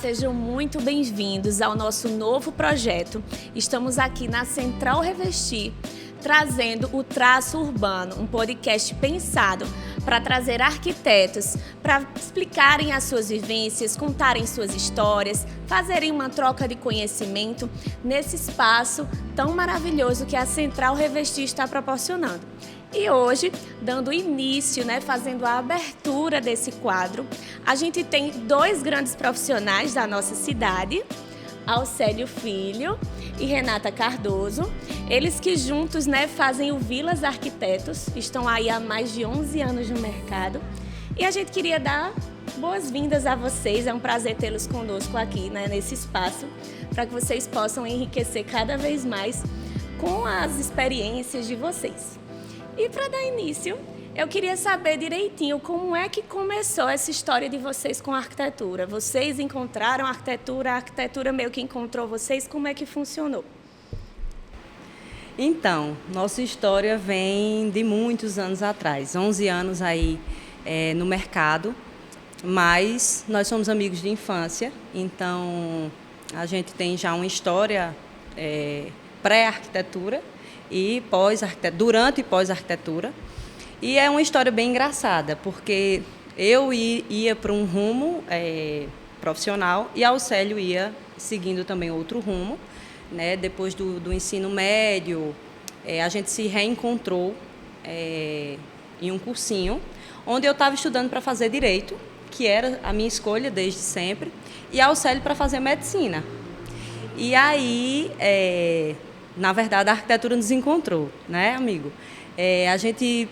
sejam muito bem-vindos ao nosso novo projeto. Estamos aqui na Central Revestir, trazendo o Traço Urbano, um podcast pensado para trazer arquitetos para explicarem as suas vivências, contarem suas histórias, fazerem uma troca de conhecimento nesse espaço tão maravilhoso que a Central Revestir está proporcionando. E hoje, dando início, fazendo a abertura desse quadro, a gente tem dois grandes profissionais da nossa cidade, Alcélio Filho e Renata Cardoso. Eles que juntos fazem o Vilas Arquitetos, estão aí há mais de 11 anos no mercado. E a gente queria dar boas-vindas a vocês, é um prazer tê-los conosco aqui nesse espaço, para que vocês possam enriquecer cada vez mais com as experiências de vocês. E para dar início, eu queria saber direitinho como é que começou essa história de vocês com a arquitetura. Vocês encontraram a arquitetura meio que encontrou vocês, como é que funcionou? Então, nossa história vem de muitos anos atrás, 11 anos aí no mercado, mas nós somos amigos de infância, então a gente tem já uma história pré-arquitetura, e durante e pós-arquitetura. E é uma história bem engraçada, porque eu ia para um rumo profissional e a Alcélio ia seguindo também outro rumo. Depois do ensino médio, a gente se reencontrou em um cursinho, onde eu estava estudando para fazer Direito, que era a minha escolha desde sempre, e a Alcélio para fazer Medicina. E aí... na verdade, a arquitetura nos encontrou, amigo? A gente,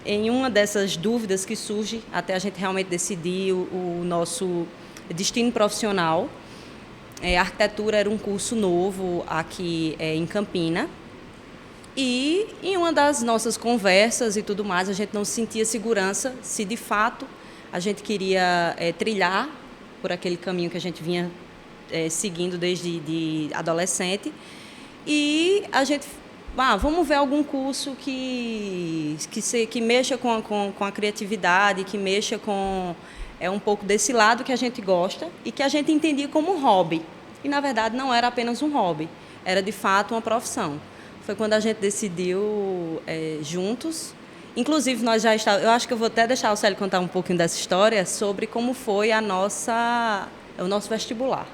em uma dessas dúvidas que surge, até a gente realmente decidir o nosso destino profissional, a arquitetura era um curso novo aqui em Campina, e em uma das nossas conversas e tudo mais, a gente não sentia segurança se, de fato, a gente queria trilhar por aquele caminho que a gente vinha seguindo desde adolescente. E a gente, vamos ver algum curso que mexa com a criatividade, que mexa com um pouco desse lado que a gente gosta e que a gente entendia como um hobby. E, na verdade, não era apenas um hobby, era, de fato, uma profissão. Foi quando a gente decidiu juntos. Inclusive, nós já estávamos... Eu acho que eu vou até deixar o Célio contar um pouquinho dessa história sobre como foi o nosso vestibular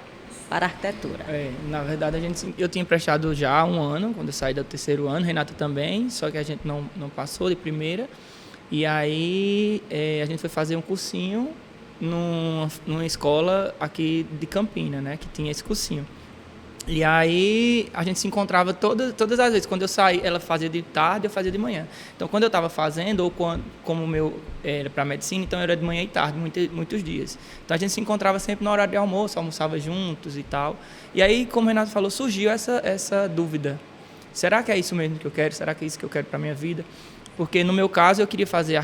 para a arquitetura. Na verdade, eu tinha prestado já um ano, quando eu saí do terceiro ano, Renata também, só que a gente não passou de primeira. E aí a gente foi fazer um cursinho numa escola aqui de Campina, que tinha esse cursinho. E aí a gente se encontrava todas as vezes. Quando eu saí, ela fazia de tarde, eu fazia de manhã. Então, quando eu estava fazendo, ou como o meu era para medicina, então era de manhã e tarde, muitos dias. Então, a gente se encontrava sempre no horário de almoço, almoçava juntos e tal. E aí, como o Renato falou, surgiu essa dúvida. Será que é isso mesmo que eu quero? Será que é isso que eu quero para a minha vida? Porque, no meu caso, eu queria fazer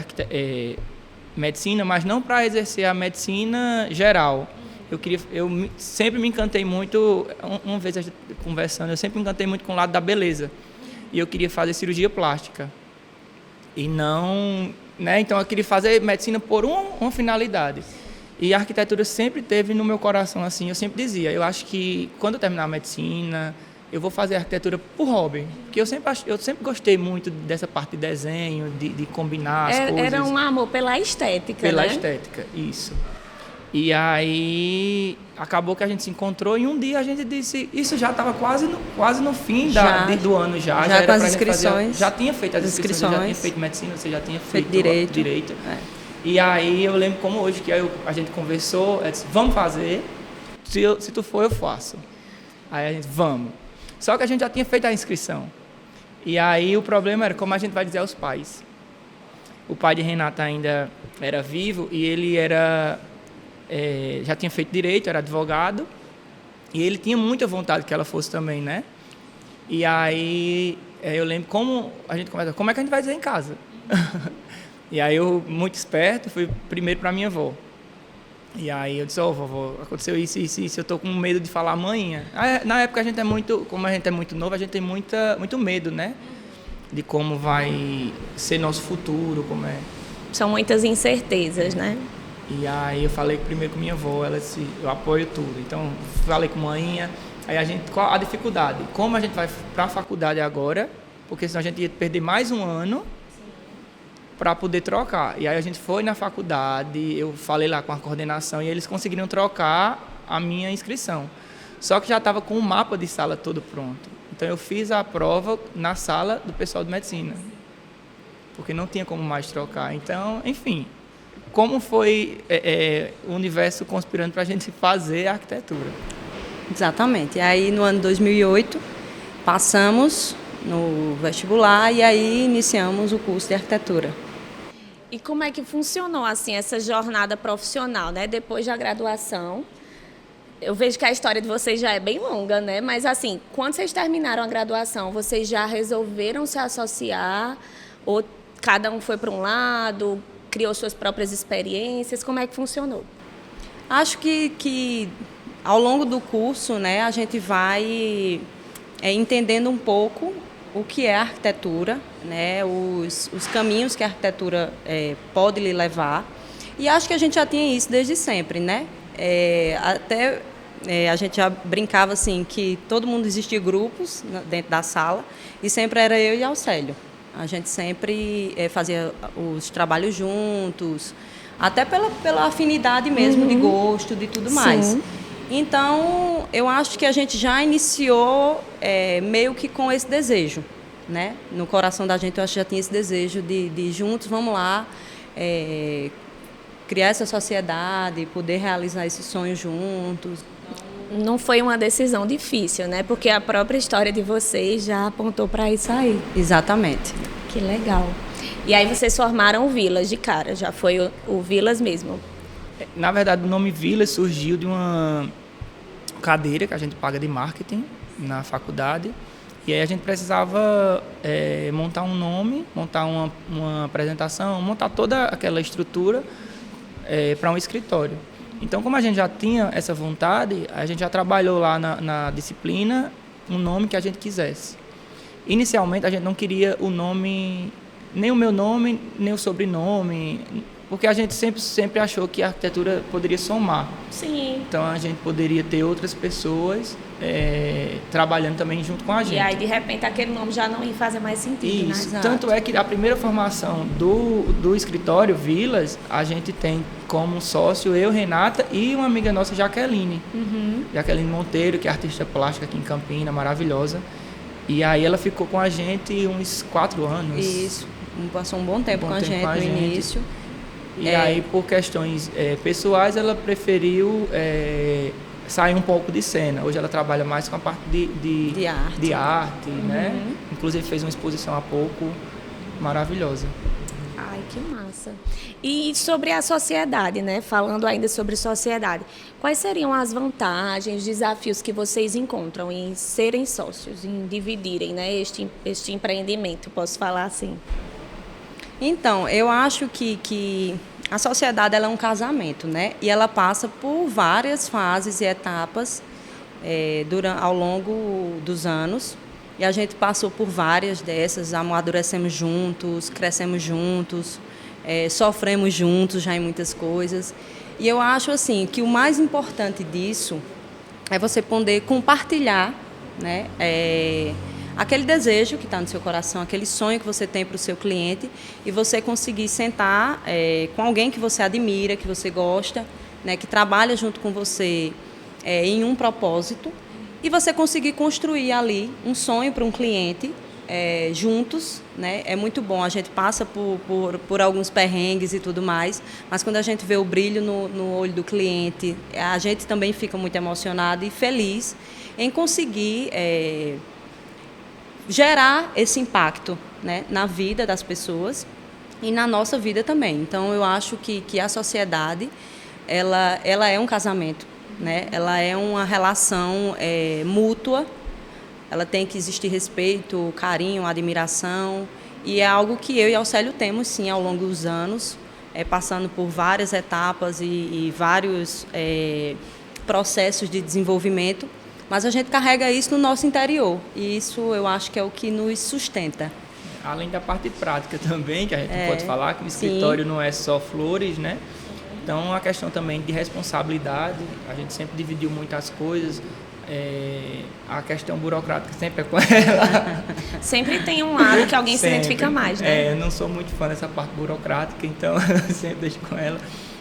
medicina, mas não para exercer a medicina geral. Eu sempre me encantei muito, uma vez a gente conversando, eu sempre me encantei muito com o lado da beleza. E eu queria fazer cirurgia plástica. E não... Então, eu queria fazer medicina por uma finalidade. E a arquitetura sempre teve no meu coração, assim, eu sempre dizia, eu acho que quando eu terminar a medicina, eu vou fazer arquitetura por hobby. Porque eu sempre gostei muito dessa parte de desenho, de combinar as coisas. Era um amor pela estética, Pela estética, isso. E aí, acabou que a gente se encontrou e um dia a gente disse... Isso já estava quase no fim do ano já. Já com as inscrições. Já tinha feito as inscrições, já tinha feito medicina, você já tinha feito direito. E aí, eu lembro como hoje, que a gente conversou, eu disse, vamos fazer, se tu for, eu faço. Aí a gente, vamos. Só que a gente já tinha feito a inscrição. E aí, o problema era como a gente vai dizer aos pais. O pai de Renata ainda era vivo e ele já tinha feito direito, era advogado, e ele tinha muita vontade que ela fosse também, E aí, eu lembro como a gente conversa, como é que a gente vai dizer em casa? E aí eu, muito esperto, fui primeiro para minha avó. E aí eu disse, vovó, aconteceu isso, eu tô com medo de falar amanhã. Na época como a gente é muito novo, a gente tem muito medo, de como vai ser nosso futuro, como é. São muitas incertezas, E aí eu falei primeiro com minha avó, ela disse, eu apoio tudo. Então, falei com a manhinha, aí qual a dificuldade? Como a gente vai para a faculdade agora, porque senão a gente ia perder mais um ano para poder trocar. E aí a gente foi na faculdade, eu falei lá com a coordenação e eles conseguiram trocar a minha inscrição. Só que já estava com o mapa de sala todo pronto. Então eu fiz a prova na sala do pessoal de medicina, porque não tinha como mais trocar. Então, enfim, como foi o universo conspirando para a gente fazer a arquitetura. Exatamente. E aí, no ano 2008, passamos no vestibular e aí iniciamos o curso de arquitetura. E como é que funcionou assim essa jornada profissional, né? Depois da graduação, eu vejo que a história de vocês já é bem longa, né? Mas assim, quando vocês terminaram a graduação, vocês já resolveram se associar ou cada um foi para um lado, criou suas próprias experiências? Como é que funcionou? Acho que ao longo do curso, né, a gente vai entendendo um pouco o que é a arquitetura, né, os caminhos que a arquitetura pode lhe levar. E acho que a gente já tinha isso desde sempre, né? A gente já brincava assim que todo mundo existia grupos dentro da sala e sempre era eu e Alcélio. A gente sempre fazia os trabalhos juntos, até pela afinidade mesmo de gosto, de tudo mais. Sim. Então, eu acho que a gente já iniciou meio que com esse desejo, né? No coração da gente, eu acho que já tinha esse desejo de juntos, vamos lá, criar essa sociedade, poder realizar esse sonho juntos. Não foi uma decisão difícil, né? Porque a própria história de vocês já apontou para isso aí. Exatamente. Que legal. E aí vocês formaram o Vilas de cara, já foi o Vilas mesmo? Na verdade, o nome Vilas surgiu de uma cadeira que a gente paga de marketing na faculdade. E aí a gente precisava montar um nome, montar uma apresentação, montar toda aquela estrutura para um escritório. Então, como a gente já tinha essa vontade, a gente já trabalhou lá na disciplina um nome que a gente quisesse. Inicialmente, a gente não queria o nome, nem o meu nome, nem o sobrenome, porque a gente sempre achou que a arquitetura poderia somar. Sim. Então, a gente poderia ter outras pessoas trabalhando também junto com a gente. E aí, de repente, aquele nome já não ia fazer mais sentido, Isso. né? Tanto é que a primeira formação do escritório Vilas, a gente tem como sócio eu, Renata, e uma amiga nossa, Jaqueline. Jaqueline Monteiro, que é artista plástica aqui em Campina, maravilhosa. E aí ela ficou com a gente uns 4 anos. Isso. Passou um bom tempo com a gente no início. E aí, por questões pessoais, ela preferiu sair um pouco de cena. Hoje ela trabalha mais com a parte de arte, né? Inclusive fez uma exposição há pouco maravilhosa. Ai, que massa. E sobre a sociedade, né? Falando ainda sobre sociedade, quais seriam as vantagens, desafios que vocês encontram em serem sócios, em dividirem, né, este empreendimento, posso falar assim? Então, eu acho que a sociedade ela é um casamento, né? E ela passa por várias fases e etapas ao longo dos anos. E a gente passou por várias dessas, amadurecemos juntos, crescemos juntos, sofremos juntos já em muitas coisas. E eu acho assim que o mais importante disso é você poder compartilhar, né, aquele desejo que está no seu coração, aquele sonho que você tem para o seu cliente e você conseguir sentar com alguém que você admira, que você gosta, né, que trabalha junto com você em um propósito e você conseguir construir ali um sonho para um cliente juntos, né? É muito bom, a gente passa por alguns perrengues e tudo mais, mas quando a gente vê o brilho no olho do cliente, a gente também fica muito emocionado e feliz em conseguir gerar esse impacto, né, na vida das pessoas e na nossa vida também. Então, eu acho que a sociedade ela é um casamento, né? Ela é uma relação mútua, ela tem que existir respeito, carinho, admiração, e é algo que eu e Alcélio temos, sim, ao longo dos anos, passando por várias etapas e vários processos de desenvolvimento, mas a gente carrega isso no nosso interior, e isso eu acho que é o que nos sustenta. Além da parte prática também, que a gente pode falar, que o escritório não é só flores, né? Então, a questão também de responsabilidade, a gente sempre dividiu muitas coisas. A questão burocrática sempre é com ela. Sempre tem um lado que alguém se identifica mais, né? Eu não sou muito fã dessa parte burocrática, então eu sempre deixo com ela.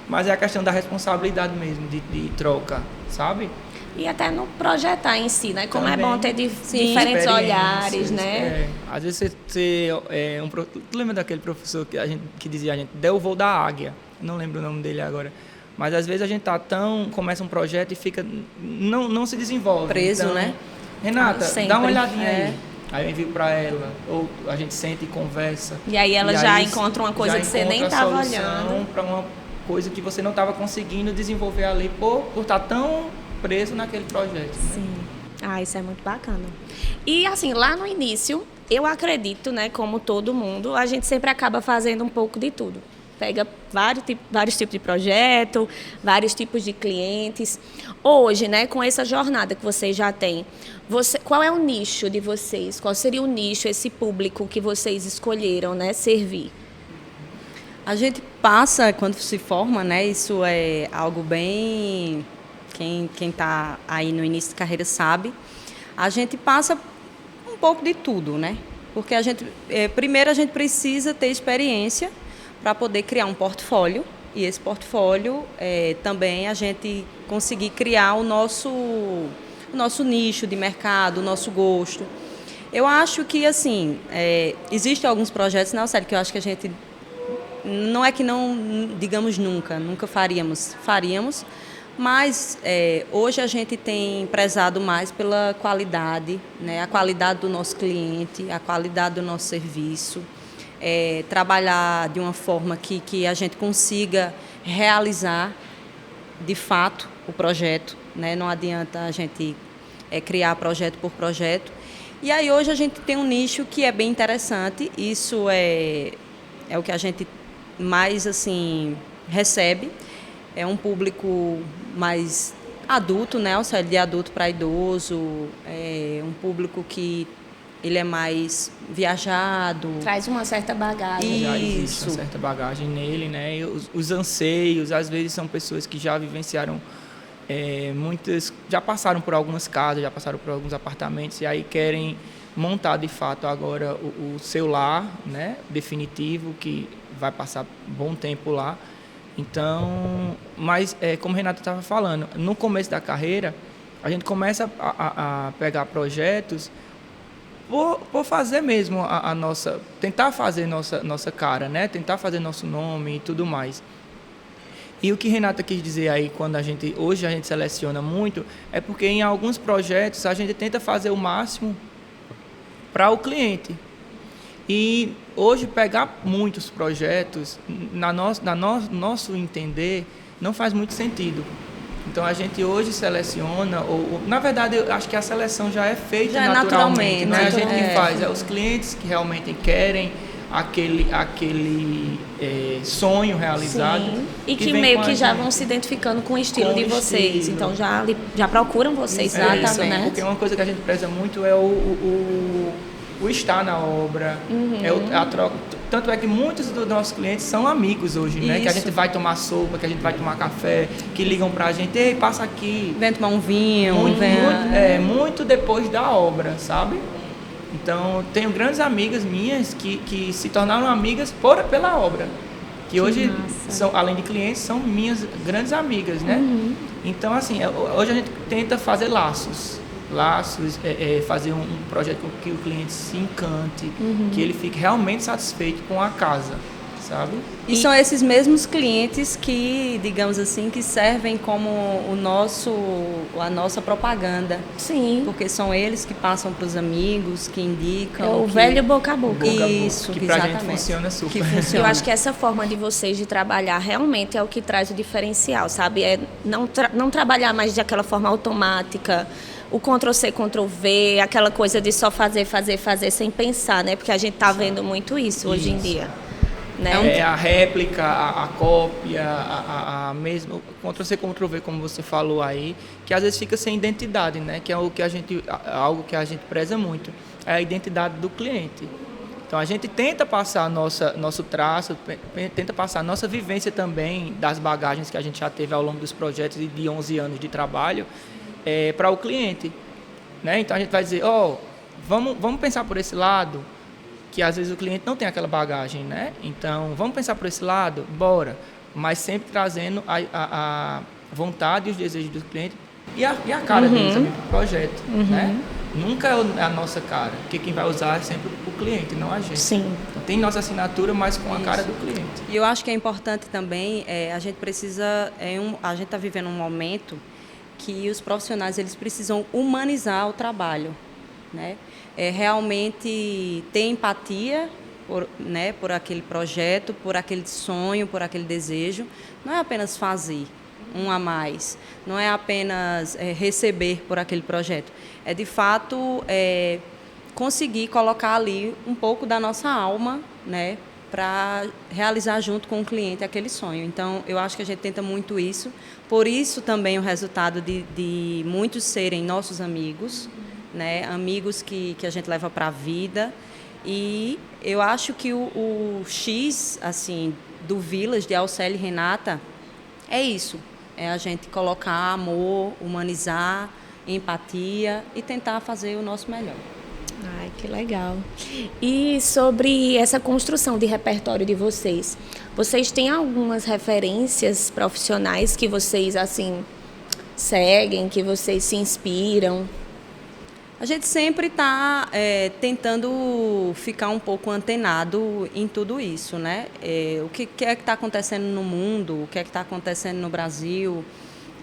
Mas é a questão da responsabilidade mesmo, de troca, sabe? E até no projetar em si, né? Como Também, é bom ter diferentes olhares, né? Às vezes tu lembra daquele professor que dizia a gente, deu o voo da águia? Não lembro o nome dele agora. Mas às vezes a gente começa um projeto e fica, não se desenvolve. Preso, então, né? Renata, Sempre. dá uma olhadinha aí. Aí eu envio para ela, ou a gente senta e conversa. E aí ela já encontra uma coisa que você nem estava olhando. Para uma coisa que você não estava conseguindo desenvolver ali por estar tão preso naquele projeto. Né? Sim. Isso é muito bacana. E assim, lá no início, eu acredito, né, como todo mundo, a gente sempre acaba fazendo um pouco de tudo. Pega vários tipos de projeto, vários tipos de clientes. Hoje, né, com essa jornada que vocês já têm, qual é o nicho de vocês? Qual seria o nicho, esse público que vocês escolheram, né, servir? A gente passa, quando se forma, né, isso é algo bem... Quem está aí no início de carreira sabe. A gente passa um pouco de tudo, né? Porque primeiro a gente precisa ter experiência para poder criar um portfólio, e esse portfólio também a gente conseguir criar o nosso nicho de mercado, o nosso gosto. Eu acho que, assim, existem alguns projetos, não, sério, que eu acho que a gente, não é que não, digamos nunca faríamos, mas hoje a gente tem prezado mais pela qualidade, né, a qualidade do nosso cliente, a qualidade do nosso serviço, trabalhar de uma forma que a gente consiga realizar de fato o projeto, né? Não adianta a gente criar projeto por projeto. E aí hoje a gente tem um nicho que é bem interessante, isso é o que a gente mais assim recebe, é um público mais adulto, né? Ou seja, de adulto para idoso, um público que ele é mais viajado. Traz uma certa bagagem. Já existe uma certa bagagem nele, né? E os anseios, às vezes, são pessoas que já vivenciaram já passaram por algumas casas, já passaram por alguns apartamentos e aí querem montar, de fato, agora o seu lar, né? Definitivo, que vai passar um bom tempo lá. Então, mas como a Renata estava falando, no começo da carreira, a gente começa a pegar projetos por fazer mesmo tentar fazer nossa cara, né? Tentar fazer nosso nome e tudo mais. E o que Renata quis dizer aí, hoje a gente seleciona muito, é porque em alguns projetos a gente tenta fazer o máximo para o cliente. E hoje pegar muitos projetos, nosso entender, não faz muito sentido. Então a gente hoje seleciona, na verdade eu acho que a seleção já é feita naturalmente, né? A gente que faz, os clientes que realmente querem aquele sonho realizado. Sim. E que meio que já vão se identificando com o estilo de vocês, então já procuram vocês, exatamente, né? Porque uma coisa que a gente preza muito é o estar na obra, a troca. Tanto é que muitos dos nossos clientes são amigos hoje, né? Que a gente vai tomar sopa, que a gente vai tomar café, que ligam pra gente, ei, passa aqui. Vem tomar um vinho. Muito depois da obra, sabe? Então, tenho grandes amigas minhas que se tornaram amigas pela obra. Que hoje, além de clientes, são minhas grandes amigas, né? Então, assim, hoje a gente tenta fazer laços, fazer um projeto com que o cliente se encante, que ele fique realmente satisfeito com a casa, sabe? E são esses mesmos clientes que, digamos assim, que servem como a nossa propaganda. Sim. Porque são eles que passam para os amigos, que indicam. O velho boca a boca. Isso, que pra gente funciona super. Eu acho que essa forma de vocês de trabalhar realmente é o que traz o diferencial, sabe? É não trabalhar mais daquela forma automática, o Ctrl+C, Ctrl+V, aquela coisa de só fazer sem pensar, né? Porque a gente tá vendo muito isso hoje em dia. Né? A réplica, a cópia, a mesma, Ctrl+C, Ctrl+V, como você falou aí, que às vezes fica sem identidade, né? Que é algo que a gente preza muito, é a identidade do cliente. Então, a gente tenta passar nosso traço, tenta passar nossa vivência também das bagagens que a gente já teve ao longo dos projetos de 11 anos de trabalho para o cliente. Né? Então, a gente vai dizer, vamos pensar por esse lado, que às vezes o cliente não tem aquela bagagem, né? Então, vamos pensar por esse lado? Bora. Mas sempre trazendo a vontade e os desejos do cliente e a cara deles também para o projeto, né? Nunca é a nossa cara, porque quem vai usar é sempre o cliente, não a gente. Sim. Então, tem nossa assinatura, mas com a cara do cliente. E eu acho que é importante também, a gente precisa, a gente está vivendo um momento que os profissionais eles precisam humanizar o trabalho, né? Realmente ter empatia por aquele projeto, por aquele sonho, por aquele desejo. Não é apenas fazer um a mais, não é apenas receber por aquele projeto. É, de fato, conseguir colocar ali um pouco da nossa alma, né, para realizar junto com o cliente aquele sonho. Então, eu acho que a gente tenta muito isso. Por isso também o resultado de muitos serem nossos amigos, né, amigos que a gente leva para a vida. E eu acho que o X assim, do Village, de Alcélio e Renata, é isso. É a gente colocar amor, humanizar, empatia e tentar fazer o nosso melhor. Ai, que legal. E sobre essa construção de repertório de vocês, vocês têm algumas referências profissionais que vocês, assim, seguem, que vocês se inspiram? A gente sempre está tentando ficar um pouco antenado em tudo isso, né? O que é que está acontecendo no mundo, o que é que está acontecendo no Brasil.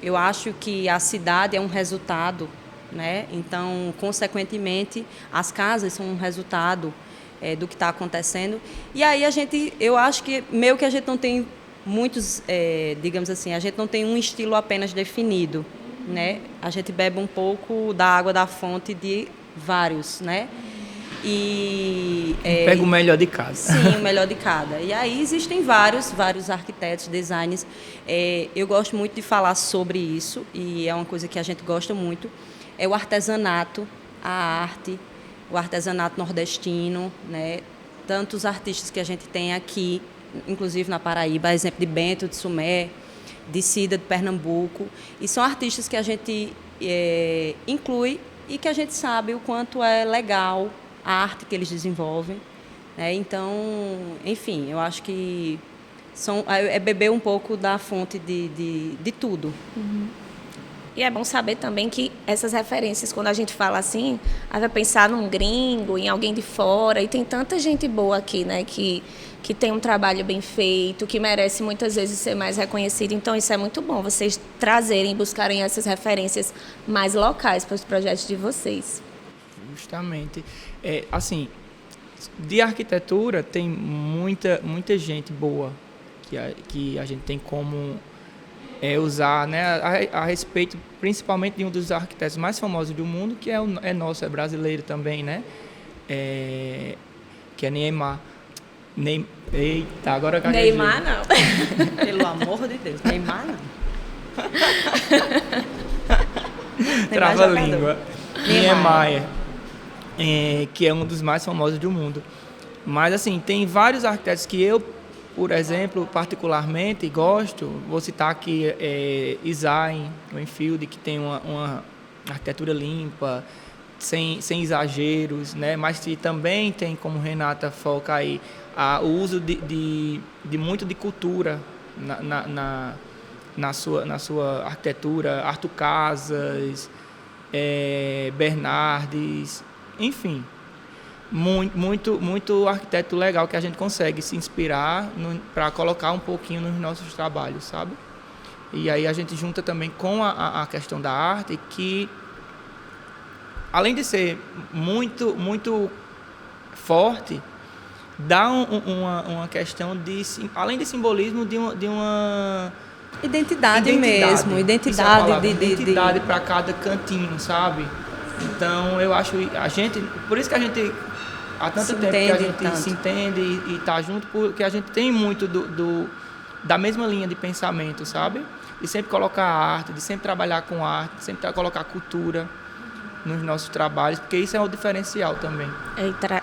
Eu acho que a cidade é um resultado, né? Então, consequentemente, as casas são um resultado do que está acontecendo. E aí eu acho que meio que a gente não tem muitos, digamos assim, a gente não tem um estilo apenas definido, né? A gente bebe um pouco da água da fonte de vários, né? E pega o melhor de cada. Sim, o melhor de cada. E aí existem vários arquitetos, designers. Eu gosto muito de falar sobre isso e é uma coisa que a gente gosta muito. É o artesanato, a arte, o artesanato nordestino, né? Tantos artistas que a gente tem aqui, inclusive na Paraíba, exemplo de Bento de Sumé, de Cida de Pernambuco, e são artistas que a gente inclui e que a gente sabe o quanto é legal a arte que eles desenvolvem, né? Então, enfim, eu acho que é beber um pouco da fonte de tudo. Uhum. E é bom saber também que essas referências, quando a gente fala assim, a gente vai pensar num gringo, em alguém de fora, e tem tanta gente boa aqui, né, que tem um trabalho bem feito, que merece muitas vezes ser mais reconhecido. Então, isso é muito bom, vocês trazerem, buscarem essas referências mais locais para os projetos de vocês. Justamente. Assim, de arquitetura tem muita gente boa que a gente tem como usar, né, a respeito principalmente de um dos arquitetos mais famosos do mundo, que é nosso, é brasileiro também, né? Que é Neymar. Eita, agora eu Neymar não. Pelo amor de Deus, Neymar não. Trava a língua. Niemeyer, que é um dos mais famosos do mundo. Mas assim, tem vários arquitetos que eu, por exemplo, particularmente gosto. Vou citar aqui Design, o Enfield, que tem uma arquitetura limpa, sem exageros, né? Mas que também tem, como Renata foca aí, o uso de muito de cultura na sua arquitetura, Arthur Casas, Bernardes, enfim. Muito arquiteto legal que a gente consegue se inspirar para colocar um pouquinho nos nossos trabalhos, sabe? E aí a gente junta também com a questão da arte, que além de ser muito forte, dá uma questão além de simbolismo, de uma identidade mesmo, identidade para cada cantinho, sabe? Então eu acho por isso que a gente há tanto tempo que a gente se entende e está junto, porque a gente tem muito da mesma linha de pensamento, sabe? De sempre colocar arte, de sempre trabalhar com arte, de sempre colocar cultura. nos nossos trabalhos, porque isso é o diferencial também.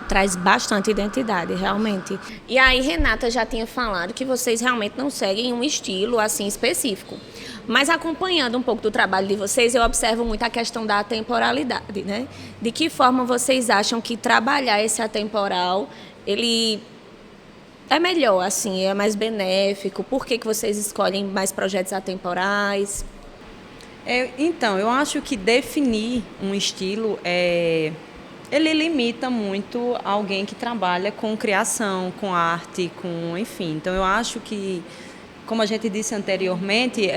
Traz bastante identidade, realmente. E aí, Renata já tinha falado que vocês realmente não seguem um estilo assim específico. Mas acompanhando um pouco do trabalho de vocês, eu observo muito a questão da atemporalidade, né? De que forma vocês acham que trabalhar esse atemporal, ele é melhor, assim, é mais benéfico? Por que vocês escolhem mais projetos atemporais? Então, eu acho que definir um estilo, ele limita muito alguém que trabalha com criação, com arte, enfim. Então, eu acho que, como a gente disse anteriormente,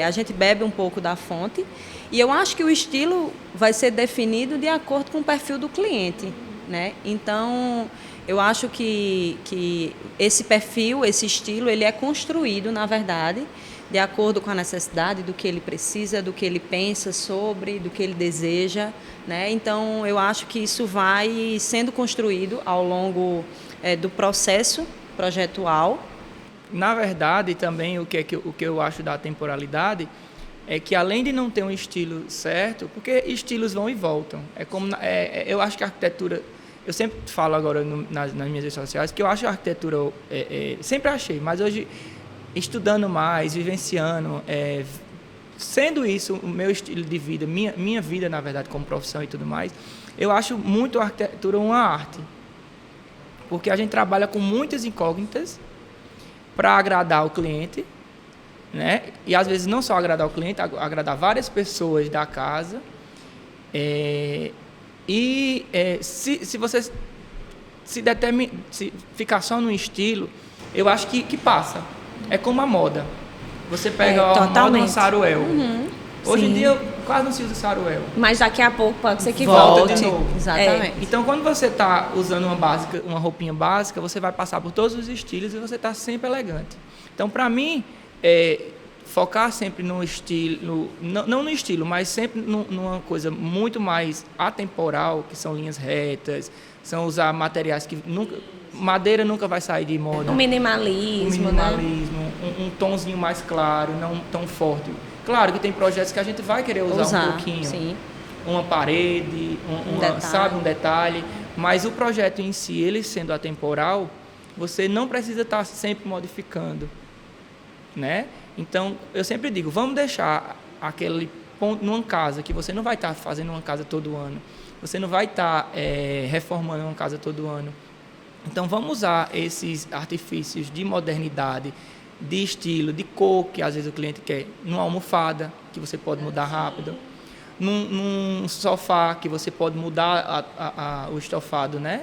a gente bebe um pouco da fonte e eu acho que o estilo vai ser definido de acordo com o perfil do cliente, né? Então, eu acho que esse perfil, esse estilo, ele é construído, na verdade, de acordo com a necessidade do que ele precisa, do que ele pensa sobre, do que ele deseja, né? Então, eu acho que isso vai sendo construído ao longo do processo projetual. Na verdade, também o que eu acho da temporalidade é que, além de não ter um estilo certo, porque estilos vão e voltam. Eu acho que a arquitetura... Eu sempre falo agora nas minhas redes sociais que eu acho a arquitetura... sempre achei, mas hoje... estudando mais, vivenciando, sendo isso o meu estilo de vida, minha vida, na verdade, como profissão e tudo mais, eu acho muito a arquitetura uma arte. Porque a gente trabalha com muitas incógnitas para agradar o cliente, né? E às vezes não só agradar o cliente, agradar várias pessoas da casa. Se você se ficar só no estilo, eu acho que passa. É como a moda. Você pega a moda no saruel. Hoje em dia eu quase não se usa saruel. Mas daqui a pouco pode ser que volta de novo. Exatamente. Então, quando você está usando uma roupinha básica, você vai passar por todos os estilos e você está sempre elegante. Então, para mim, focar sempre no estilo, não no estilo, mas sempre numa coisa muito mais atemporal, que são linhas retas, são usar materiais que madeira nunca vai sair de moda. O minimalismo, né? Um tomzinho mais claro, não tão forte. Claro que tem projetos que a gente vai querer usar um pouquinho. Sim. Uma parede, um detalhe. Mas o projeto em si, ele sendo atemporal, você não precisa estar sempre modificando, né? Então, eu sempre digo, vamos deixar aquele ponto numa casa, que você não vai estar fazendo uma casa todo ano. Você não vai estar reformando uma casa todo ano. Então, vamos usar esses artifícios de modernidade, de estilo, de cor, que às vezes o cliente quer, numa almofada, que você pode mudar rápido, num sofá, que você pode mudar o estofado, né?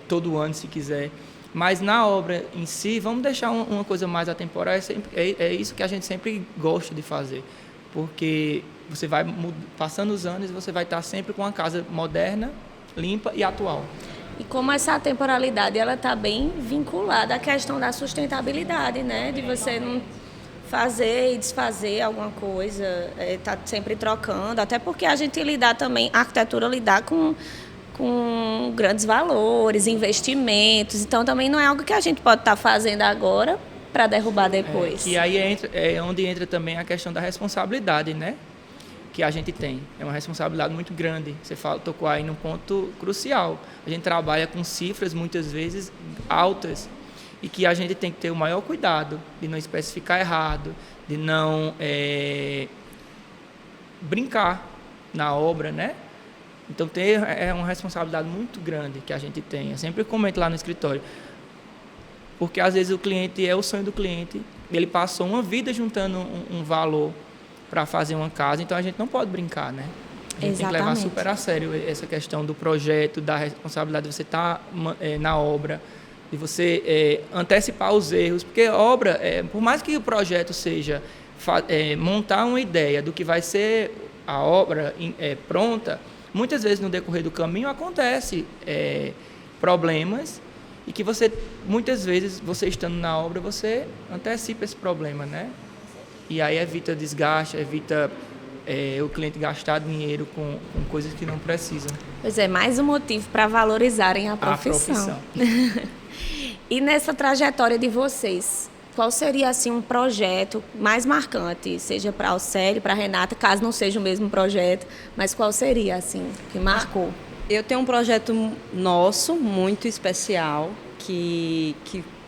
Todo ano, se quiser. Mas na obra em si, vamos deixar uma coisa mais atemporal. É isso que a gente sempre gosta de fazer, porque você vai passando os anos e você vai estar sempre com uma casa moderna, limpa e atual. E como essa temporalidade ela está bem vinculada à questão da sustentabilidade, né? De você não fazer e desfazer alguma coisa, tá sempre trocando, até porque a gente lidar também, a arquitetura lidar com grandes valores, investimentos, então também não é algo que a gente pode estar fazendo agora para derrubar depois. E aí é onde entra também a questão da responsabilidade, né? Que a gente tem. É uma responsabilidade muito grande. Você tocou aí num ponto crucial. A gente trabalha com cifras, muitas vezes, altas, e que a gente tem que ter o maior cuidado de não especificar errado, de não brincar na obra, né? Então, é uma responsabilidade muito grande que a gente tem. Eu sempre comento lá no escritório, porque às vezes o cliente é o sonho do cliente, ele passou uma vida juntando um valor para fazer uma casa, então a gente não pode brincar, né? A gente tem que levar super a sério essa questão do projeto, da responsabilidade de você estar na obra, de você antecipar os erros, porque obra, por mais que o projeto seja montar uma ideia do que vai ser a obra pronta, muitas vezes no decorrer do caminho acontece problemas e que muitas vezes, você estando na obra, você antecipa esse problema, né? E aí evita desgaste, evita o cliente gastar dinheiro com coisas que não precisam. Pois é, mais um motivo para valorizarem a profissão. E nessa trajetória de vocês, qual seria assim um projeto mais marcante, seja para a Aucélio, para a Renata, caso não seja o mesmo projeto, mas qual seria assim que marcou? Eu tenho um projeto nosso muito especial que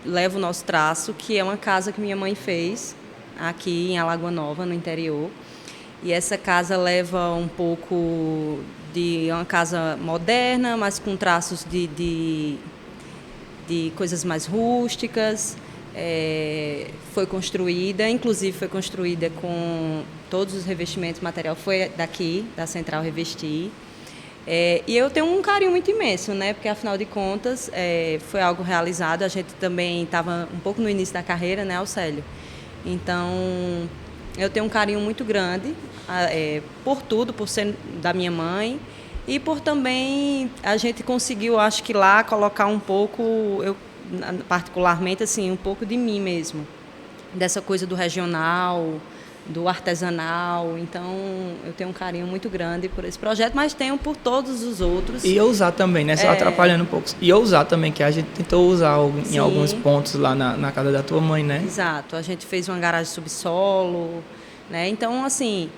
leva o nosso traço, que é uma casa que minha mãe fez aqui em Alagoa Nova, no interior. E essa casa leva um pouco de uma casa moderna, mas com traços de coisas mais rústicas. Foi construída, inclusive foi construída com todos os revestimentos, material foi daqui, da Central Revestir. E eu tenho um carinho muito imenso, né? Porque, afinal de contas, foi algo realizado. A gente também estava um pouco no início da carreira, né, Aucélio? Então, eu tenho um carinho muito grande por tudo, por ser da minha mãe e por também a gente conseguiu, acho que lá, colocar um pouco, eu particularmente, assim, um pouco de mim mesmo, dessa coisa do regional, do artesanal. Então, eu tenho um carinho muito grande por esse projeto, mas tenho por todos os outros. E ousar também, né? Só atrapalhando um pouco. E ousar também, que a gente tentou usar em alguns pontos lá na casa da tua mãe, né? Exato. A gente fez uma garagem subsolo, né? Então, assim,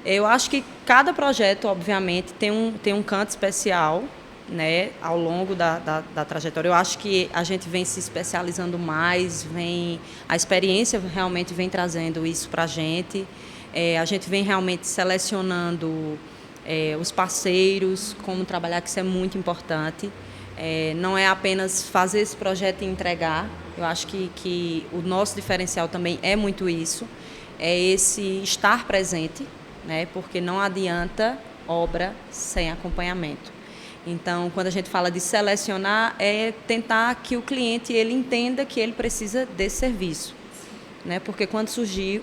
eu acho que cada projeto, obviamente, tem um canto especial, né, ao longo da trajetória. Eu acho que a gente vem se especializando mais, a experiência realmente vem trazendo isso para a gente gente vem realmente selecionando os parceiros, como trabalhar, que isso é muito importante. Não é apenas fazer esse projeto e entregar. Eu acho que o nosso diferencial também é muito isso, é esse estar presente, né, porque não adianta obra sem acompanhamento. Então, quando a gente fala de selecionar, é tentar que o cliente ele entenda que ele precisa desse serviço, né? Porque quando surgir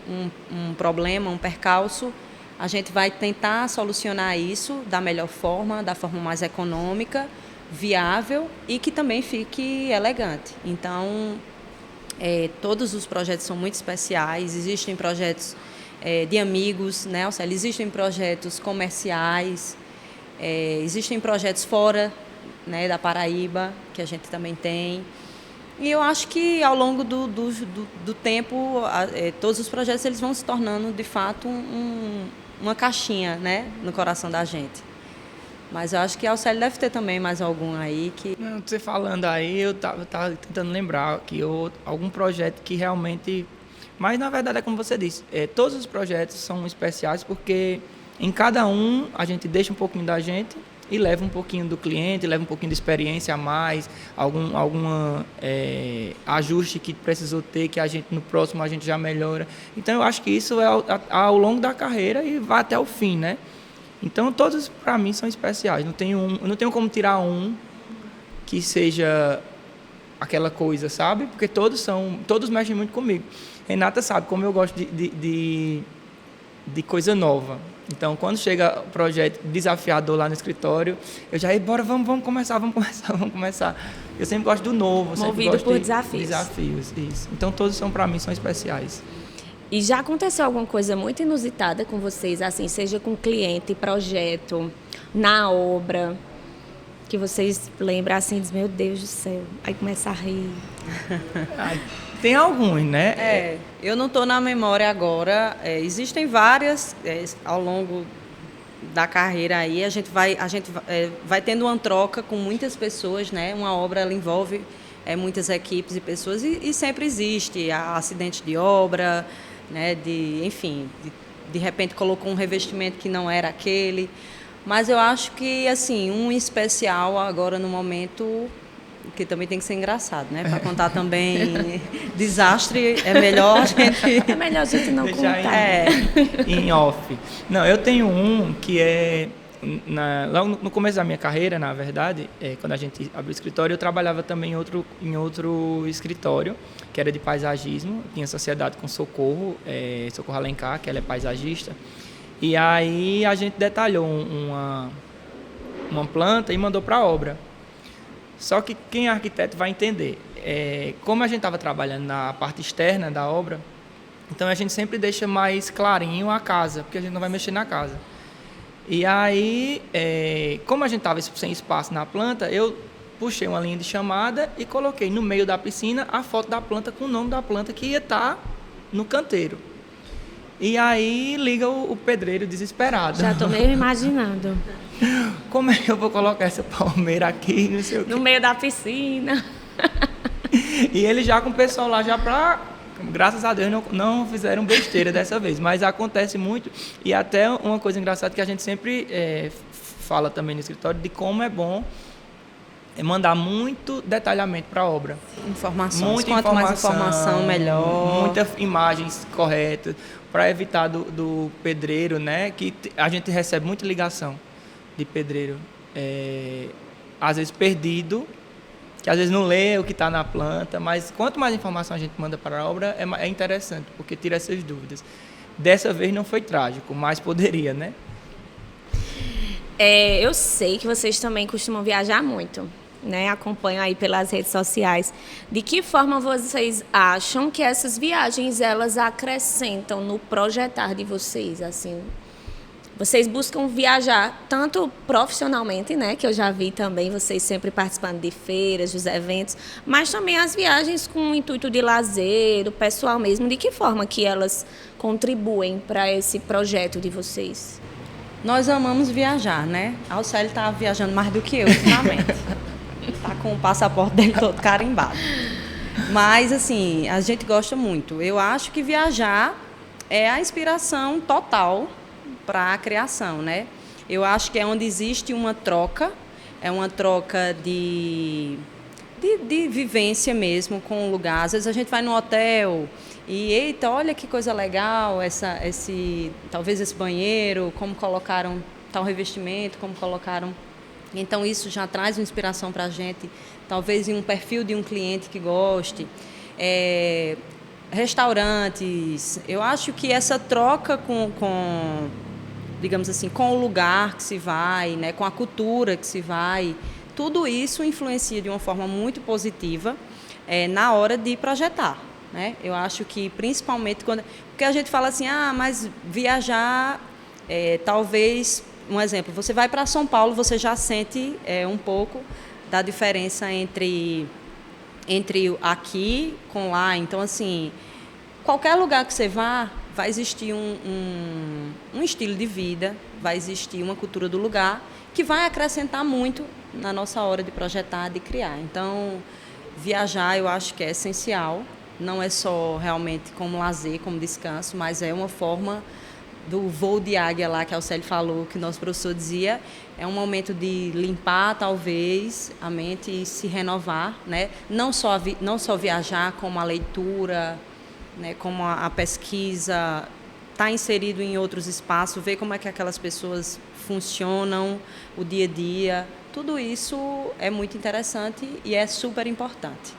um problema, um percalço, a gente vai tentar solucionar isso da melhor forma, da forma mais econômica, viável e que também fique elegante. Então, todos os projetos são muito especiais, existem projetos de amigos, né, Aucélio? Existem projetos comerciais, existem projetos fora, né, da Paraíba, que a gente também tem. E eu acho que ao longo do tempo, todos os projetos eles vão se tornando, de fato, uma caixinha, né, no coração da gente. Mas eu acho que a Aucélio deve ter também mais algum aí que... Não, você falando aí, eu tava tentando lembrar que algum projeto que realmente... Mas, na verdade, é como você disse, todos os projetos são especiais porque em cada um a gente deixa um pouquinho da gente e leva um pouquinho do cliente, leva um pouquinho de experiência a mais, algum ajuste que precisou ter, que no próximo a gente já melhora. Então, eu acho que isso é ao longo da carreira e vai até o fim, né? Então, todos, para mim, são especiais. Eu não tenho como tirar um que seja aquela coisa, sabe? Porque todos mexem muito comigo. Renata sabe como eu gosto de coisa nova. Então, quando chega o projeto desafiador lá no escritório, eu já, bora, vamos começar. Eu sempre gosto do novo. Movido por desafios. Desafios, isso. Então, todos para mim, são especiais. E já aconteceu alguma coisa muito inusitada com vocês, assim, seja com cliente, projeto, na obra, que vocês lembram assim, dizem, meu Deus do céu, aí começa a rir. Tem alguns, né? Eu não estou na memória agora. Existem várias ao longo da carreira aí. A gente vai tendo uma troca com muitas pessoas, né? Uma obra ela envolve muitas equipes e pessoas e sempre existe acidente de obra, né? Enfim, de repente colocou um revestimento que não era aquele. Mas eu acho que assim um especial agora no momento, que também tem que ser engraçado, né? Para contar também desastre, é melhor a gente... É melhor a gente não deixar contar. Em off. Não, eu tenho um que lá no começo da minha carreira, na verdade, quando a gente abriu o escritório, eu trabalhava também em outro escritório, que era de paisagismo. Eu tinha sociedade com Socorro Alencar, que ela é paisagista. E aí a gente detalhou uma planta e mandou para a obra. Só que quem é arquiteto vai entender. Como a gente estava trabalhando na parte externa da obra, então a gente sempre deixa mais clarinho a casa, porque a gente não vai mexer na casa. E aí, como a gente estava sem espaço na planta, eu puxei uma linha de chamada e coloquei no meio da piscina a foto da planta com o nome da planta que ia estar no canteiro. E aí liga o pedreiro desesperado. Já estou meio imaginando. Como é que eu vou colocar essa palmeira aqui, não sei o quê. No meio da piscina. E ele já com o pessoal lá, já para... Graças a Deus não fizeram besteira dessa vez, mas acontece muito. E até uma coisa engraçada que a gente sempre fala também no escritório, de como é bom mandar muito detalhamento para a obra. Informações. Quanto mais informação, melhor. Muitas imagens corretas, para evitar do pedreiro, né? Que a gente recebe muita ligação de pedreiro, às vezes perdido, que às vezes não lê o que está na planta, mas quanto mais informação a gente manda para a obra, é interessante, porque tira essas dúvidas. Dessa vez não foi trágico, mas poderia, né? Eu sei que vocês também costumam viajar muito, né? Acompanho aí pelas redes sociais. De que forma vocês acham que essas viagens, elas acrescentam no projetar de vocês, assim? Vocês buscam viajar tanto profissionalmente, né, que eu já vi também vocês sempre participando de feiras, dos eventos, mas também as viagens com o intuito de lazer, o pessoal mesmo. De que forma que elas contribuem para esse projeto de vocês? Nós amamos viajar, né? A Alcélio está viajando mais do que eu ultimamente. Está com o passaporte dele todo carimbado. Mas, assim, a gente gosta muito. Eu acho que viajar é a inspiração total para a criação, né? Eu acho que é onde existe uma troca, é uma troca de vivência mesmo com o lugar. Às vezes a gente vai no hotel e, eita, olha que coisa legal, talvez esse banheiro, como colocaram tal revestimento, como colocaram. Então isso já traz uma inspiração para a gente, talvez em um perfil de um cliente que goste. Restaurantes, eu acho que essa troca digamos assim, com o lugar que se vai, né, com a cultura que se vai, tudo isso influencia de uma forma muito positiva na hora de projetar, né? Eu acho que principalmente porque a gente fala assim, mas viajar, talvez, um exemplo, você vai para São Paulo, você já sente um pouco da diferença entre aqui com lá. Então, assim, qualquer lugar que você vá, vai existir um estilo de vida, vai existir uma cultura do lugar que vai acrescentar muito na nossa hora de projetar, de criar. Então, viajar eu acho que é essencial, não é só realmente como lazer, como descanso, mas é uma forma do voo de águia lá que a Alcélio falou, que o nosso professor dizia, é um momento de limpar, talvez, a mente e se renovar, né? Não só viajar, como a leitura, né, como a pesquisa, está inserido em outros espaços, ver como é que aquelas pessoas funcionam, o dia a dia, tudo isso é muito interessante e é super importante.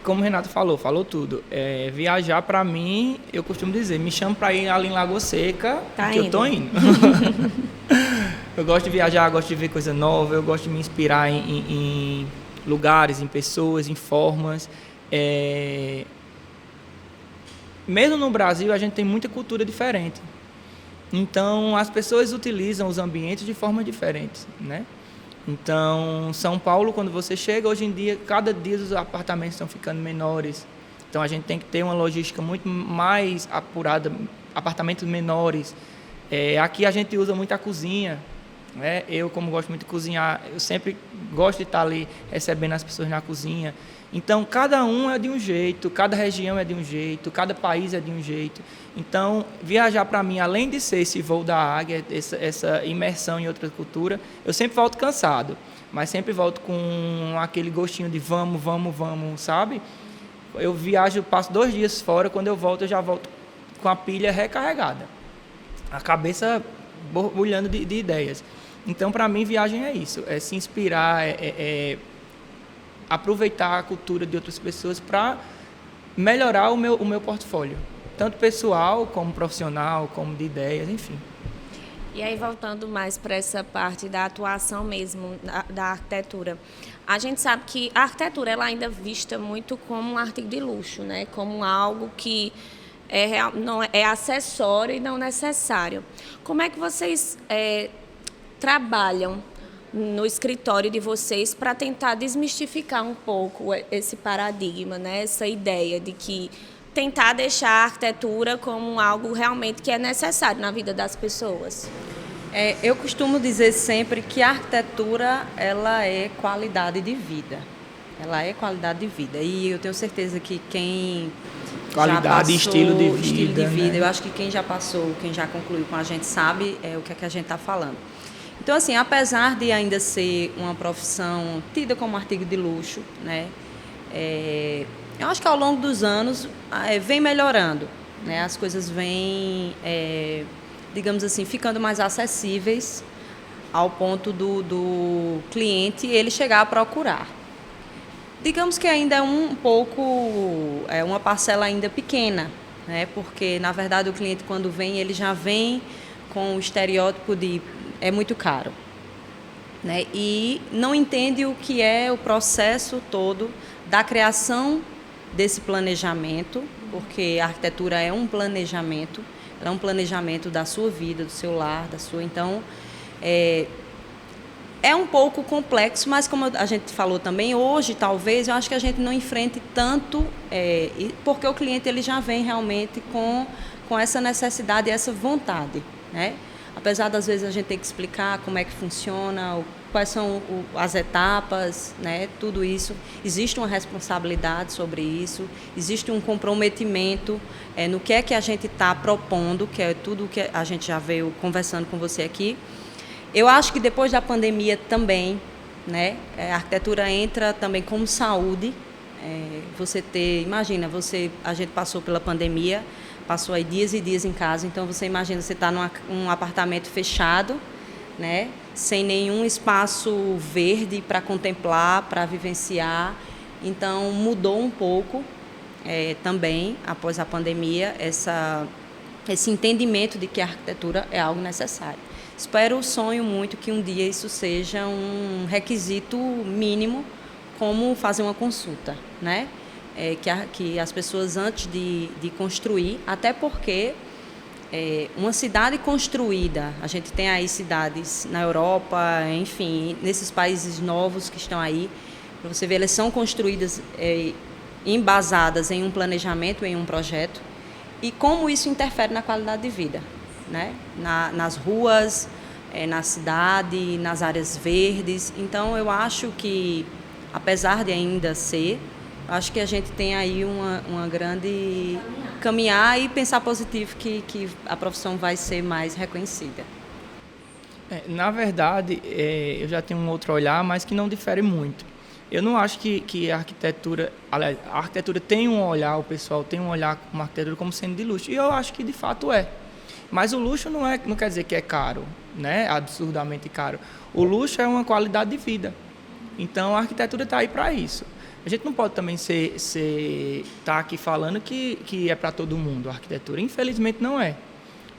Como o Renato falou tudo. Viajar, para mim, eu costumo dizer, me chama para ir ali em Lagoa Seca, que eu estou indo. Eu gosto de viajar, gosto de ver coisa nova, eu gosto de me inspirar em lugares, em pessoas, em formas. Mesmo no Brasil, a gente tem muita cultura diferente. Então, as pessoas utilizam os ambientes de forma diferente, né? Então, São Paulo, quando você chega, hoje em dia, cada dia os apartamentos estão ficando menores. Então, a gente tem que ter uma logística muito mais apurada, apartamentos menores. Aqui a gente usa muito a cozinha, né? Eu, como gosto muito de cozinhar, eu sempre gosto de estar ali recebendo as pessoas na cozinha. Então, cada um é de um jeito, cada região é de um jeito, cada país é de um jeito. Então, viajar para mim, além de ser esse voo da águia, essa imersão em outra cultura, eu sempre volto cansado, mas sempre volto com aquele gostinho de vamos, sabe? Eu viajo, passo 2 dias fora, quando eu já volto com a pilha recarregada, a cabeça borbulhando de ideias. Então, para mim, viagem é isso, é se inspirar, aproveitar a cultura de outras pessoas para melhorar o meu portfólio, tanto pessoal, como profissional, como de ideias, enfim. E aí, voltando mais para essa parte da atuação mesmo, da arquitetura, a gente sabe que a arquitetura ela ainda é vista muito como um artigo de luxo, né? Como algo que não é acessório e não necessário. Como é que vocês trabalham no escritório de vocês para tentar desmistificar um pouco esse paradigma, né? Essa ideia de que tentar deixar a arquitetura como algo realmente que é necessário na vida das pessoas. Eu costumo dizer sempre que a arquitetura ela é qualidade de vida. Ela é qualidade de vida. E eu tenho certeza que quem qualidade e estilo de vida, né? Eu acho que quem já passou, quem já concluiu com a gente sabe o que é que a gente está falando. Então, assim, apesar de ainda ser uma profissão tida como artigo de luxo, né, eu acho que ao longo dos anos vem melhorando, né, as coisas vêm, digamos assim, ficando mais acessíveis ao ponto do cliente ele chegar a procurar. Digamos que ainda é um pouco, uma parcela ainda pequena, né, porque, na verdade, o cliente, quando vem, ele já vem com o estereótipo de é muito caro, né? E não entende o que é o processo todo da criação desse planejamento, porque a arquitetura é um planejamento, ela é um planejamento da sua vida, do seu lar, da sua... Então, é um pouco complexo, mas como a gente falou também, hoje, talvez, eu acho que a gente não enfrente tanto, porque o cliente ele já vem realmente com essa necessidade e essa vontade, né? Apesar das vezes a gente ter que explicar como é que funciona, quais são as etapas, né? Tudo isso, existe uma responsabilidade sobre isso, existe um comprometimento no que é que a gente está propondo, que é tudo o que a gente já veio conversando com você aqui. Eu acho que depois da pandemia também, né? A arquitetura entra também como saúde. Imagina, a gente passou pela pandemia, passou aí dias e dias em casa, então você imagina, você está num apartamento fechado, né, sem nenhum espaço verde para contemplar, para vivenciar. Então mudou um pouco também, após a pandemia, esse entendimento de que a arquitetura é algo necessário. Sonho muito que um dia isso seja um requisito mínimo, como fazer uma consulta, né? Que as pessoas, antes de construir, até porque uma cidade construída, a gente tem aí cidades na Europa, enfim, nesses países novos que estão aí, para você ver, elas são construídas embasadas em um planejamento, em um projeto, e como isso interfere na qualidade de vida, né? Nas ruas, na cidade, nas áreas verdes. Então, eu acho que, apesar de ainda ser, acho que a gente tem aí uma grande caminhar e pensar positivo que a profissão vai ser mais reconhecida. Na verdade, eu já tenho um outro olhar, mas que não difere muito. Eu não acho que a arquitetura tem um olhar, o pessoal tem um olhar com a arquitetura como sendo de luxo, e eu acho que de fato é. Mas o luxo não quer dizer que é caro, né? Absurdamente caro. O luxo é uma qualidade de vida. Então, a arquitetura está aí para isso. A gente não pode também tá aqui falando que é para todo mundo a arquitetura. Infelizmente não é.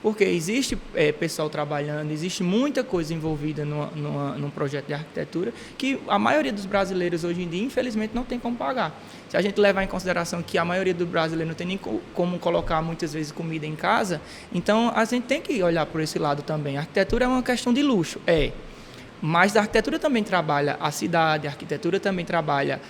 Porque existe pessoal trabalhando, existe muita coisa envolvida num projeto de arquitetura que a maioria dos brasileiros hoje em dia, infelizmente, não tem como pagar. Se a gente levar em consideração que a maioria do brasileiro não tem nem como colocar muitas vezes comida em casa, então a gente tem que olhar por esse lado também. A arquitetura é uma questão de luxo, mas a arquitetura também trabalha a cidade, a arquitetura também trabalha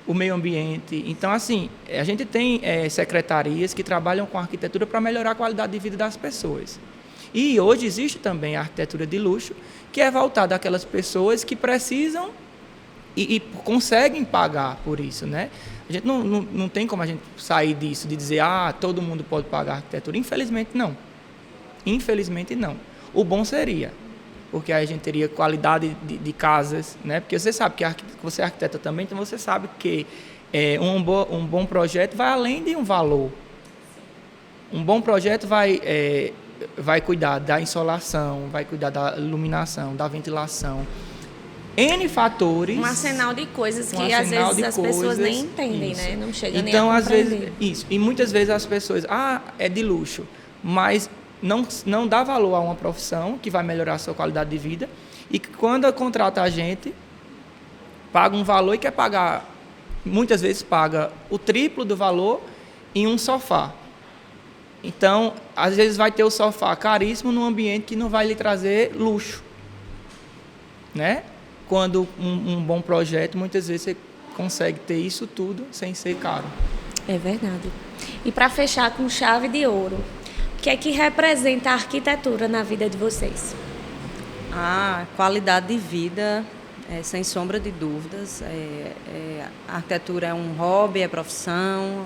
o meio ambiente. Então, assim, a gente tem secretarias que trabalham com a arquitetura para melhorar a qualidade de vida das pessoas. E hoje existe também a arquitetura de luxo, que é voltada àquelas pessoas que precisam e conseguem pagar por isso, né? A gente não tem como a gente sair disso, de dizer, todo mundo pode pagar a arquitetura. Infelizmente, não. Infelizmente, não. O bom seria, porque aí a gente teria qualidade de casas, né? Porque você sabe que você é arquiteta também, então você sabe que um bom projeto vai além de um valor. Um bom projeto vai cuidar da insolação, vai cuidar da iluminação, da ventilação. N fatores. Um arsenal de coisas que às vezes as pessoas nem entendem, né? Não chega nem a compreender. Então, às vezes, isso. E muitas vezes as pessoas, é de luxo, mas não dá valor a uma profissão que vai melhorar a sua qualidade de vida, e que quando contrata a gente, paga um valor e quer pagar, muitas vezes paga o triplo do valor em um sofá. Então, às vezes vai ter o sofá caríssimo num ambiente que não vai lhe trazer luxo. né? Quando um bom projeto, muitas vezes você consegue ter isso tudo sem ser caro. É verdade. E para fechar com chave de ouro, o que é que representa a arquitetura na vida de vocês? A qualidade de vida, sem sombra de dúvidas. A arquitetura é um hobby, é profissão,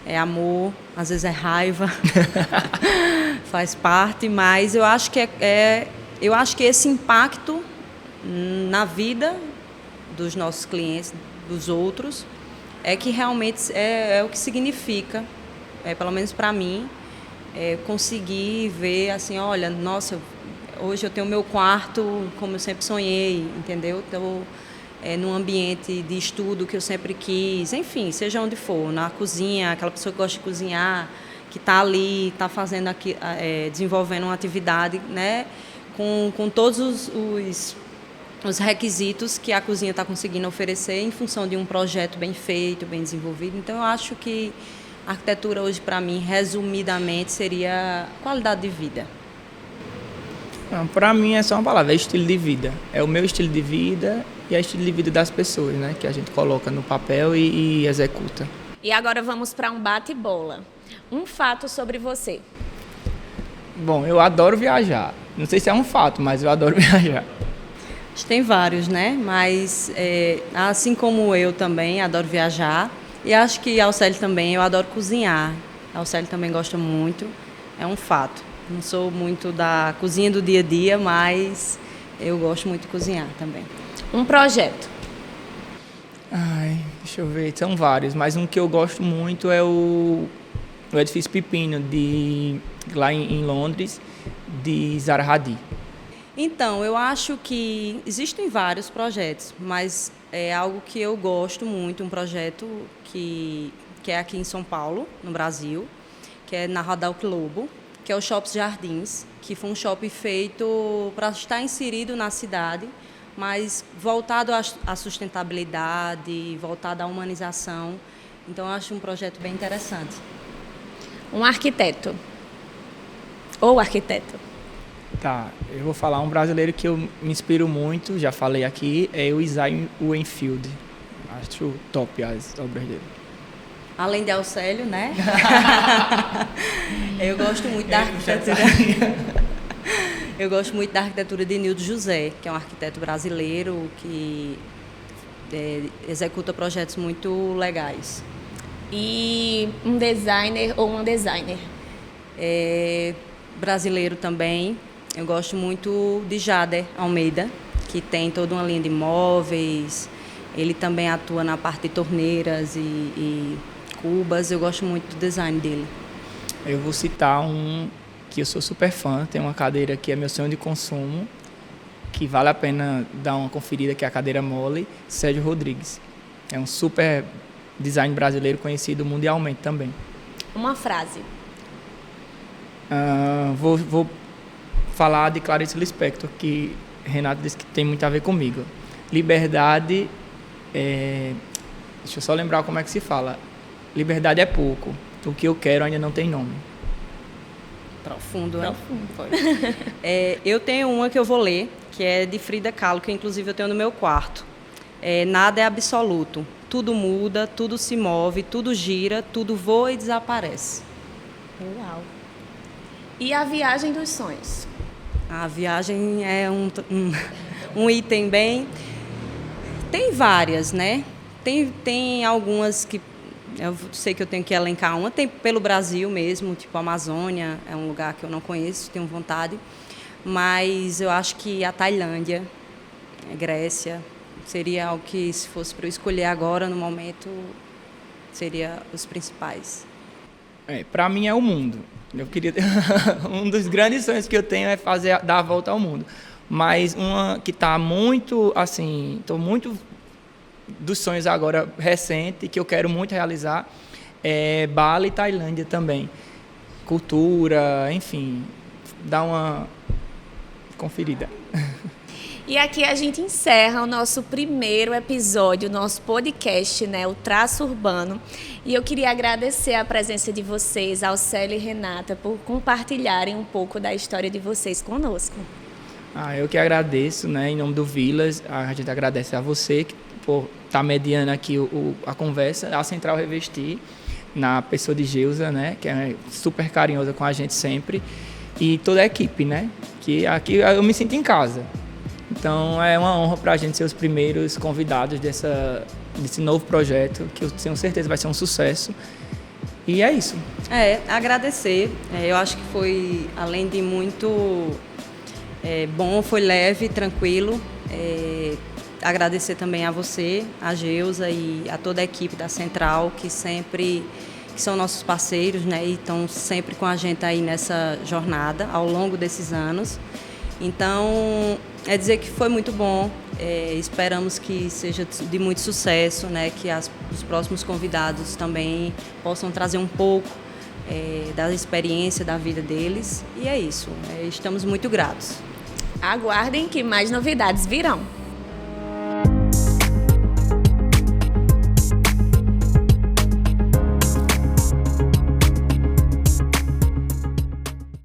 é amor, às vezes é raiva, faz parte, mas eu acho que eu acho que esse impacto na vida dos nossos clientes, dos outros, é que realmente é o que significa, pelo menos para mim, conseguir ver assim, olha, nossa, hoje eu tenho meu quarto como eu sempre sonhei, entendeu? Estou num ambiente de estudo que eu sempre quis, enfim, seja onde for, na cozinha, aquela pessoa que gosta de cozinhar, que está ali, está fazendo aqui, desenvolvendo uma atividade, né, com todos os requisitos que a cozinha está conseguindo oferecer em função de um projeto bem feito, bem desenvolvido. Então, eu acho que a arquitetura hoje, para mim, resumidamente, seria qualidade de vida. Para mim é só uma palavra, é estilo de vida. É o meu estilo de vida e é o estilo de vida das pessoas, né? Que a gente coloca no papel e executa. E agora vamos para um bate-bola. Um fato sobre você. Bom, eu adoro viajar. Não sei se é um fato, mas eu adoro viajar. Tem vários, né? Mas, assim como eu também, adoro viajar. E acho que a Alcélio também, eu adoro cozinhar. A Alcélio também gosta muito, é um fato. Não sou muito da cozinha do dia a dia, mas eu gosto muito de cozinhar também. Um projeto. Deixa eu ver, são vários, mas um que eu gosto muito é o Edifício Pepino, lá em Londres, de Zaha Hadid. Então, eu acho que existem vários projetos, mas é algo que eu gosto muito, um projeto que é aqui em São Paulo, no Brasil, que é na Rodalc Lobo, que é o Shopping Jardins, que foi um shopping feito para estar inserido na cidade, mas voltado à sustentabilidade, voltado à humanização. Então, eu acho um projeto bem interessante. Um arquiteto. Ou arquiteto. Tá, eu vou falar um brasileiro que eu me inspiro muito, já falei aqui, é o Isaiah Weinfeld. Acho top as obras dele. Além de Alcélio, né? Eu gosto muito da arquitetura. Eu gosto muito da arquitetura de Nildo José, que é um arquiteto brasileiro que executa projetos muito legais. E um designer ou uma designer? Brasileiro também. Eu gosto muito de Jader Almeida, que tem toda uma linha de móveis. Ele também atua na parte de torneiras e cubas. Eu gosto muito do design dele. Eu vou citar um que eu sou super fã. Tem uma cadeira que é meu sonho de consumo, que vale a pena dar uma conferida, que é a cadeira mole, Sérgio Rodrigues. É um super design brasileiro conhecido mundialmente também. Uma frase. Vou falar de Clarice Lispector, que Renato disse que tem muito a ver comigo. Liberdade, deixa eu só lembrar como é que se fala. Liberdade é pouco, o que eu quero ainda não tem nome. Profundo, né? Profundo. Eu tenho uma que eu vou ler, que é de Frida Kahlo, que inclusive eu tenho no meu quarto. Nada é absoluto, tudo muda, tudo se move, tudo gira, tudo voa e desaparece. Uau! E a viagem dos sonhos? A viagem é um item bem... Tem várias, né? Tem algumas que eu sei que eu tenho que elencar uma. Tem pelo Brasil mesmo, tipo a Amazônia, é um lugar que eu não conheço, tenho vontade. Mas eu acho que a Tailândia, a Grécia, seria algo que, se fosse para eu escolher agora, no momento, seria os principais. Para mim é o mundo. Eu queria um dos grandes sonhos que eu tenho é dar a volta ao mundo. Mas uma que está muito, assim, estou muito dos sonhos agora recente, que eu quero muito realizar, é Bali e Tailândia também. Cultura, enfim, dá uma conferida. E aqui a gente encerra o nosso primeiro episódio, o nosso podcast, né, o Traço Urbano. E eu queria agradecer a presença de vocês, Alcélio e Renata, por compartilharem um pouco da história de vocês conosco. Eu que agradeço, né, em nome do Vilas, a gente agradece a você que por estar mediando aqui a conversa, a Central Revestir, na pessoa de Geusa, né, que é super carinhosa com a gente sempre, e toda a equipe, né, que aqui eu me sinto em casa. Então é uma honra para a gente ser os primeiros convidados desse novo projeto, que eu tenho certeza vai ser um sucesso. E é isso. Agradecer. Eu acho que foi, além de muito bom, foi leve, tranquilo. Agradecer também a você, a Geusa e a toda a equipe da Central, que são nossos parceiros, né, e estão sempre com a gente aí nessa jornada ao longo desses anos. Então, dizer que foi muito bom, esperamos que seja de muito sucesso, né, que os próximos convidados também possam trazer um pouco da experiência da vida deles. E é isso, estamos muito gratos. Aguardem que mais novidades virão.